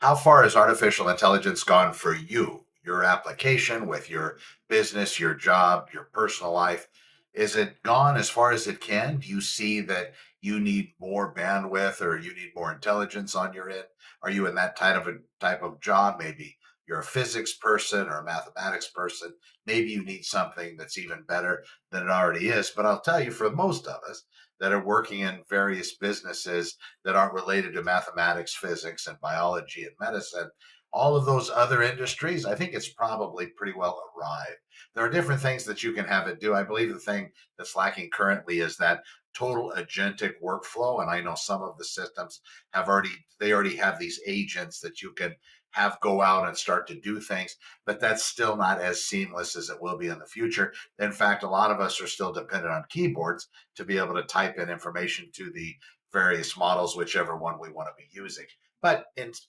How far has artificial intelligence gone for you, your application with your business, your job, your personal life? Is it gone as far as it can? Do you see that you need more bandwidth or you need more intelligence on your end? Are you in that type of job? Maybe you're a physics person or a mathematics person. Maybe you need something that's even better than it already is. But I'll tell you, for most of us that are working in various businesses that aren't related to mathematics, physics, and biology and medicine, all of those other industries, I think it's probably pretty well arrived. There are different things that you can have it do. I believe the thing that's lacking currently is that total agentic workflow. And I know some of the systems they already have these agents that you can have go out and start to do things, but that's still not as seamless as it will be in the future. In fact, a lot of us are still dependent on keyboards to be able to type in information to the various models, whichever one we want to be using. But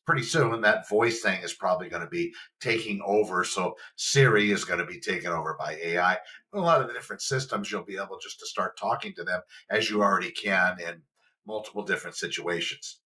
pretty soon, that voice thing is probably going to be taking over. So Siri is going to be taken over by AI. A lot of the different systems, you'll be able just to start talking to them as you already can in multiple different situations.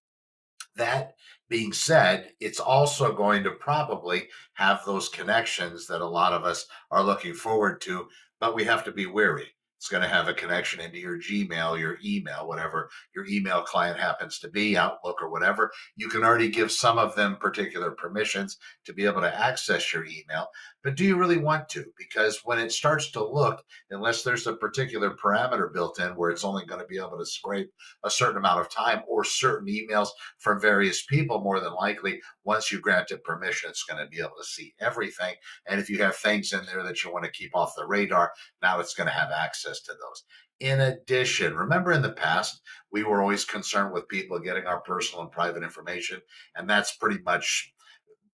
That being said, it's also going to probably have those connections that a lot of us are looking forward to, but we have to be wary. It's going to have a connection into your Gmail, your email, whatever your email client happens to be, Outlook or whatever. You can already give some of them particular permissions to be able to access your email. But do you really want to? Because when it starts to look, unless there's a particular parameter built in where it's only going to be able to scrape a certain amount of time or certain emails from various people, more than likely, once you grant it permission, it's going to be able to see everything. And if you have things in there that you want to keep off the radar, now it's going to have access to those. In addition, remember in the past, we were always concerned with people getting our personal and private information, and that's pretty much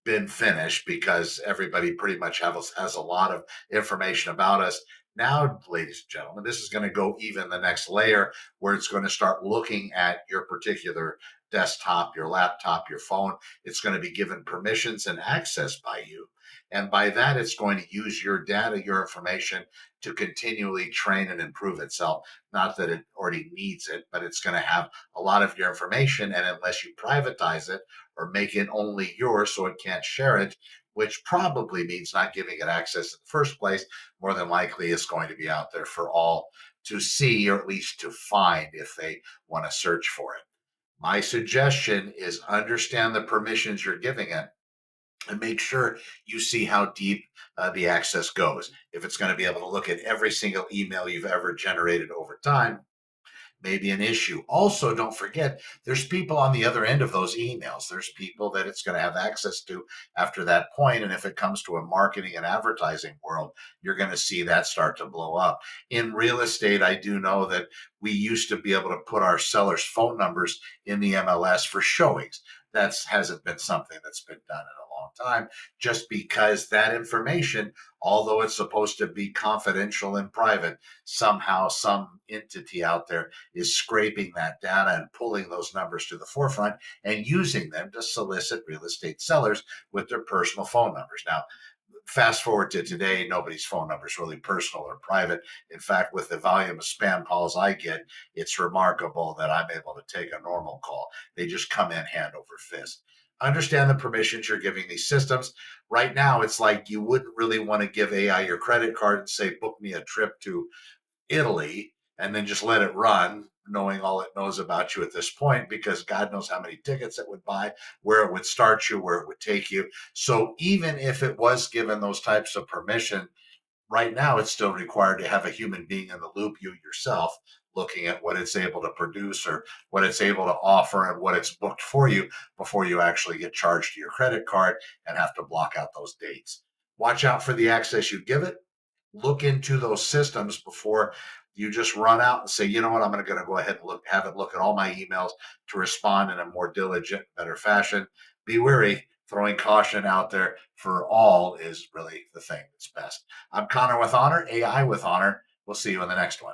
been finished because everybody pretty much has a lot of information about us. Now, ladies and gentlemen, this is going to go even the next layer where it's going to start looking at your particular desktop, your laptop, your phone. It's going to be given permissions and access by you. And by that, it's going to use your data, your information to continually train and improve itself. Not that it already needs it, but it's going to have a lot of your information. And unless you privatize it, or make it only yours so it can't share it, which probably means not giving it access in the first place. More than likely, it's going to be out there for all to see, or at least to find if they want to search for it. My suggestion is understand the permissions you're giving it and make sure you see how deep the access goes. If it's going to be able to look at every single email you've ever generated over time, maybe an issue. Also, don't forget, there's people on the other end of those emails. There's people that it's going to have access to after that point. And if it comes to a marketing and advertising world, you're going to see that start to blow up. In real estate, I do know that we used to be able to put our sellers' phone numbers in the MLS for showings. That hasn't been something that's been done in a long time, just because that information, although it's supposed to be confidential and private, somehow some entity out there is scraping that data and pulling those numbers to the forefront and using them to solicit real estate sellers with their personal phone numbers. Now, fast forward to today, nobody's phone number is really personal or private. In fact, with the volume of spam calls I get, it's remarkable that I'm able to take a normal call. They just come in hand over fist. Understand the permissions you're giving these systems. Right now, it's like you wouldn't really want to give AI your credit card and say, book me a trip to Italy, and then just let it run, knowing all it knows about you at this point, because God knows how many tickets it would buy, where it would start you, where it would take you. So even if it was given those types of permission, right now it's still required to have a human being in the loop, you yourself, looking at what it's able to produce or what it's able to offer and what it's booked for you before you actually get charged to your credit card and have to block out those dates. Watch out for the access you give it. Look into those systems before you just run out and say, you know what, I'm going to go ahead and have it look at all my emails to respond in a more diligent, better fashion. Be wary. Throwing caution out there for all is really the thing that's best. I'm Connor with Honor, AI with Honor. We'll see you in the next one.